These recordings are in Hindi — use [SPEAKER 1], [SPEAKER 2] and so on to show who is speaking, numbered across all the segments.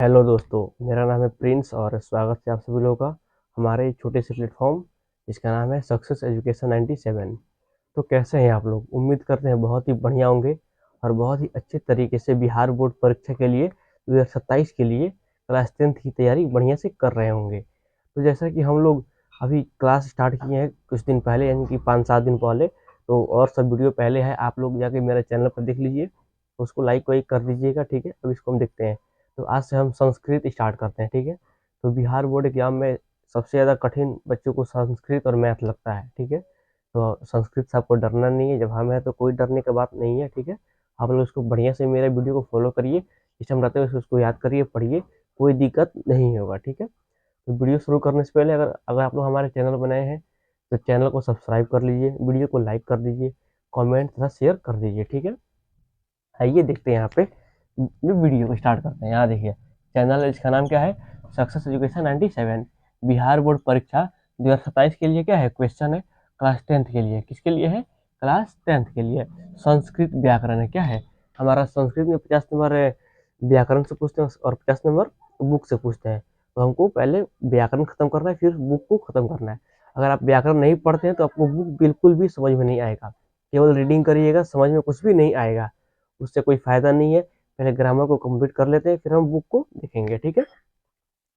[SPEAKER 1] हेलो दोस्तों, मेरा नाम है प्रिंस और स्वागत है आप सभी लोगों का हमारे एक छोटे से प्लेटफॉर्म जिसका नाम है सक्सेस एजुकेशन 97। तो कैसे हैं आप लोग? उम्मीद करते हैं बहुत ही बढ़िया होंगे और बहुत ही अच्छे तरीके से बिहार बोर्ड परीक्षा के लिए 2027 के लिए क्लास 10th की तैयारी बढ़िया से कर रहे होंगे। तो जैसा कि हम लोग अभी क्लास स्टार्ट किए हैं कुछ दिन पहले, यानी कि 5-7 दिन पहले, तो और सब वीडियो पहले है, आप लोग जाके मेरे चैनल पर देख लीजिए, उसको लाइक वाइक कर दीजिएगा। ठीक है, अब इसको हम देखते हैं। तो आज से हम संस्कृत स्टार्ट करते हैं। ठीक है, तो बिहार बोर्ड एग्जाम में सबसे ज़्यादा कठिन बच्चों को संस्कृत और मैथ लगता है। ठीक है, तो संस्कृत से आपको डरना नहीं है, जब हम हैं तो कोई डरने की बात नहीं है। ठीक है, आप लोग उसको बढ़िया से मेरे वीडियो को फॉलो करिए, जिस हम रहते हैं उसको याद करिए, पढ़िए, कोई दिक्कत नहीं होगा। ठीक है, तो वीडियो शुरू करने से पहले अगर अगर आप लोग हमारे चैनल बनाए हैं तो चैनल को सब्सक्राइब कर लीजिए, वीडियो को लाइक कर दीजिए, कमेंट तथा शेयर कर दीजिए। ठीक है, आइए देखते हैं यहाँ पे वीडियो को स्टार्ट करते हैं। यहाँ देखिए, चैनल इसका नाम क्या है, सक्सेस एजुकेशन 97। बिहार बोर्ड परीक्षा 2027 के लिए क्या है, क्वेश्चन है क्लास 10th के लिए। किसके लिए है? क्लास 10th के लिए। संस्कृत व्याकरण है, क्या है हमारा, संस्कृत में 50 नंबर व्याकरण से पूछते हैं और 50 नंबर बुक से पूछते हैं। तो हमको पहले व्याकरण खत्म करना है, फिर बुक को खत्म करना है। अगर आप व्याकरण नहीं पढ़ते हैं तो आपको बुक बिल्कुल भी समझ में नहीं आएगा, केवल रीडिंग करिएगा, समझ में कुछ भी नहीं आएगा, उससे कोई फायदा नहीं है। पहले ग्रामर को कंप्लीट कर लेते हैं, फिर हम बुक को देखेंगे। ठीक है,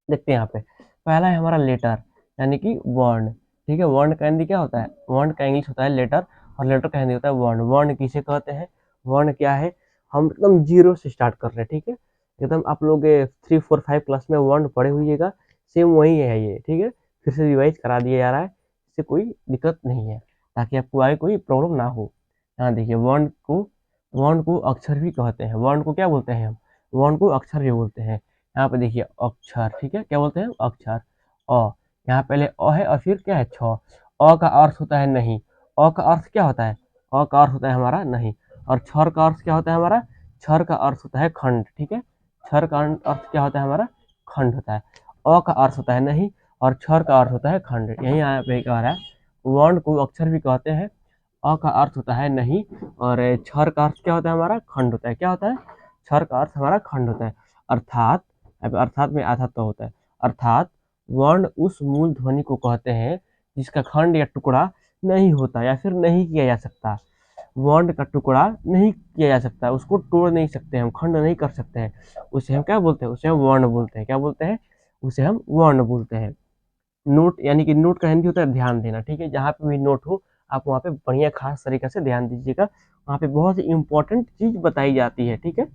[SPEAKER 1] देखते हैं यहाँ पे। पहला है हमारा लेटर, यानी कि वर्ण। ठीक है, वर्ण का हिंदी क्या होता है? वर्ण का इंग्लिश होता है लेटर, और लेटर का हिंदी होता है वर्ण। वर्ण किसे कहते हैं? वर्ण क्या है? हम एकदम जीरो से स्टार्ट कर रहे हैं। ठीक है, एकदम आप लोग 3, 4, 5 क्लास में वर्ण पढ़े हुईएगा, सेम वही है ये। ठीक है, फिर से रिवाइज करा दिया जा रहा है, इससे कोई दिक्कत नहीं है, ताकि आपको आगे कोई प्रॉब्लम ना हो। यहाँ देखिए, वर्ण को अक्षर भी कहते हैं। वर्ण को क्या बोलते हैं हम? वर्ण को अक्षर भी बोलते हैं। यहाँ पे देखिए अक्षर, ठीक है, क्या बोलते हैं? अक्षर। अ, यहाँ पहले अ है और फिर क्या है? छ। अ का अर्थ होता है नहीं। अ का अर्थ क्या होता है? अ का अर्थ होता है हमारा नहीं। और क्षर का अर्थ क्या होता है हमारा? क्षर का अर्थ होता है खंड। ठीक है, क्षर का अर्थ क्या होता है हमारा? खंड होता है। अ का अर्थ होता है नहीं और क्षर का अर्थ होता है खंड। यही यहाँ पे कह रहा है, वर्ण को अक्षर भी कहते हैं। अ का अर्थ होता है नहीं और क्षर का अर्थ क्या होता है हमारा? खंड होता है। क्या होता है? क्षर का अर्थ हमारा खंड होता है। अर्थात, अब अर्थात में आधा तो होता है, अर्थात वर्ण उस मूल ध्वनि को कहते हैं जिसका खंड या टुकड़ा नहीं होता या फिर नहीं किया जा सकता। वर्ण का टुकड़ा नहीं किया जा सकता, उसको तोड़ नहीं सकते, हम खंड नहीं कर सकते हैं, उसे हम क्या बोलते हैं? उसे हम वर्ण बोलते हैं। क्या बोलते हैं? उसे हम वर्ण बोलते हैं। नोट, यानी कि नोट का हिंदी होता है ध्यान देना। ठीक है, जहाँ पे भी नोट हो आप वहाँ पे बढ़िया खास तरीके से ध्यान दीजिएगा, वहाँ पे बहुत ही इंपॉर्टेंट चीज बताई जाती है। ठीक है,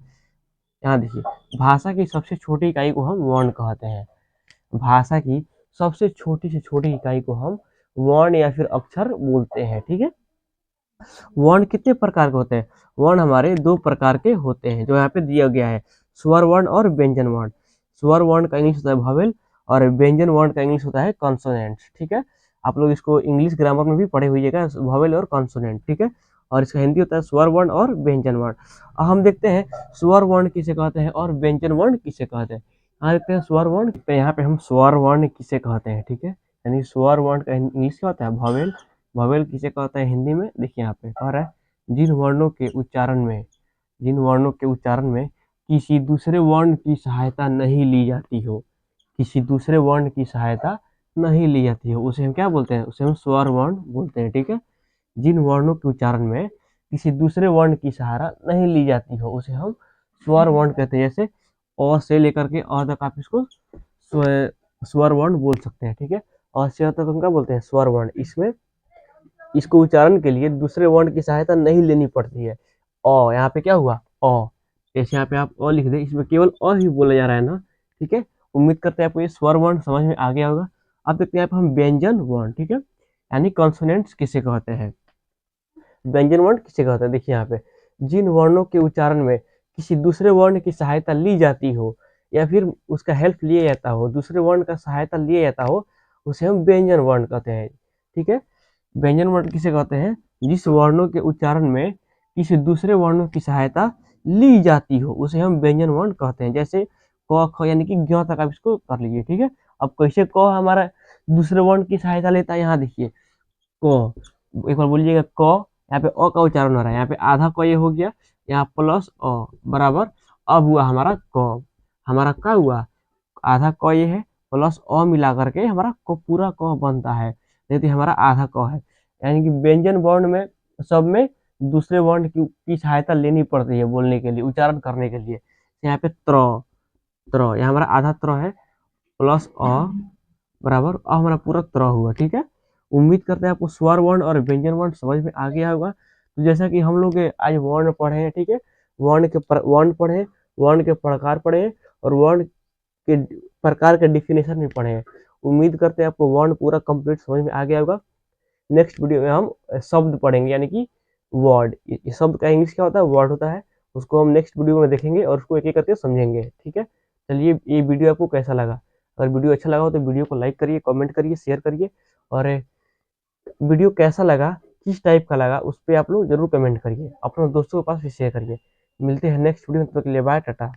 [SPEAKER 1] यहाँ देखिए, भाषा की सबसे छोटी इकाई को हम वर्ण कहते हैं। भाषा की सबसे छोटी से छोटी इकाई को हम वर्ण या फिर अक्षर बोलते हैं। ठीक है, वर्ण कितने प्रकार के होते हैं? वर्ण हमारे 2 प्रकार के होते हैं, जो यहाँ पे दिया गया है, स्वर वर्ण और व्यंजन वर्ण। स्वर वर्ण का इंग्लिश होता है वोवेल और व्यंजन वर्ण का इंग्लिश होता है कॉन्सोनेंट्स। ठीक है, आप लोग इसको इंग्लिश ग्रामर में भी पढ़े हुईएगा, वोवेल और कॉन्सोनेंट। ठीक है, और इसका हिंदी होता है स्वर वर्ण और व्यंजन वर्ण। अब हम देखते हैं स्वर वर्ण किसे कहते हैं और व्यंजन वर्ण किसे कहते हैं। यहाँ देखते हैं स्वर वर्ण, तो यहाँ पे हम स्वर वर्ण किसे कहते हैं। ठीक है, यानी स्वर वर्ण का इंग्लिश क्या होता है? वोवेल। वोवेल किसे कहते हैं हिंदी में? देखिए यहाँ पे कह रहा है, जिन वर्णों के उच्चारण में किसी दूसरे वर्ण की सहायता नहीं ली जाती हो, किसी दूसरे वर्ण की सहायता नहीं ली जाती हो, उसे हम क्या बोलते हैं? उसे हम स्वर वर्ण बोलते हैं। ठीक है, जिन वर्णों के उच्चारण में किसी दूसरे वर्ण की सहारा नहीं ली जाती हो, उसे हम स्वर वर्ण कहते हैं। जैसे अ से लेकर के अ तक आप इसको स्वर वर्ण बोल सकते हैं। ठीक है, अ से अ तक हम क्या बोलते हैं? स्वर वर्ण। इसमें इसको उच्चारण के लिए दूसरे वर्ण की सहायता नहीं लेनी पड़ती है। अ, यहाँ पे क्या हुआ? अ, जैसे यहाँ पे आप अ लिख दें, इसमें केवल अ ही बोला जा रहा है ना। ठीक है, उम्मीद करते हैं आपको ये स्वर वर्ण समझ में आ गया होगा। अब देखते हैं हम व्यंजन वर्ण। ठीक है, यानी कॉन्सोनेंट्स किसे कहते हैं, व्यंजन वर्ण किसे कहते हैं। देखिए यहाँ पे, जिन वर्णों के उच्चारण में किसी दूसरे वर्ण की सहायता ली जाती हो या फिर उसका हेल्प लिया जाता हो, दूसरे वर्ण का सहायता लिया जाता हो, उसे हम व्यंजन वर्ण कहते हैं। ठीक है, व्यंजन वर्ण किसे कहते हैं? जिस वर्णों के उच्चारण में किसी दूसरे वर्णों की सहायता ली जाती हो, उसे हम व्यंजन वर्ण कहते हैं। जैसे क ख यानी कि ज्ञ तक आप इसको कर लीजिए। ठीक है, अब कैसे क हमारा दूसरे वर्ण की सहायता लेता है, यहाँ देखिए क, एक बार बोलिएगा क, यहाँ पे अ का उच्चारण हो रहा है, यहाँ पे आधा क ये हो गया, यहाँ प्लस अ बराबर अब हुआ हमारा क। हमारा क्या हुआ, आधा क ये है प्लस अ मिला करके हमारा क पूरा क बनता है, नहीं तो हमारा आधा क है। यानी कि व्यंजन वर्ण में सब में दूसरे वर्ण की सहायता लेनी पड़ती है बोलने के लिए, उच्चारण करने के लिए। यहाँ पे त्र, त्र यहाँ हमारा आधा त्र है प्लस अ बराबर हमारा पूरा त्र हुआ। ठीक है, उम्मीद करते हैं आपको स्वर वर्ण और व्यंजन वर्ण समझ में आ गया होगा। तो जैसा कि हम लोग आज वर्ण पढ़े हैं, ठीक है, वर्ण पढ़े, वर्ण के प्रकार पढ़े और वर्ण के प्रकार के डिफिनेशन भी पढ़े हैं। उम्मीद करते हैं आपको वर्ण पूरा कंप्लीट समझ में आ गया होगा। नेक्स्ट वीडियो में हम शब्द पढ़ेंगे, यानी कि वर्ड। शब्द का इंग्लिश क्या होता है, वर्ड होता है। उसको हम नेक्स्ट वीडियो में देखेंगे और उसको एक एक करके समझेंगे। ठीक है, चलिए ये वीडियो आपको कैसा लगा? अगर वीडियो अच्छा लगा हो तो वीडियो को लाइक करिए, कमेंट करिए, शेयर करिए। और वीडियो कैसा लगा, किस टाइप का लगा, उस पर आप लोग जरूर कमेंट करिए, अपने दोस्तों के पास भी शेयर करिए। मिलते हैं नेक्स्ट वीडियो में, तब तक के लिए बाय, टाटा।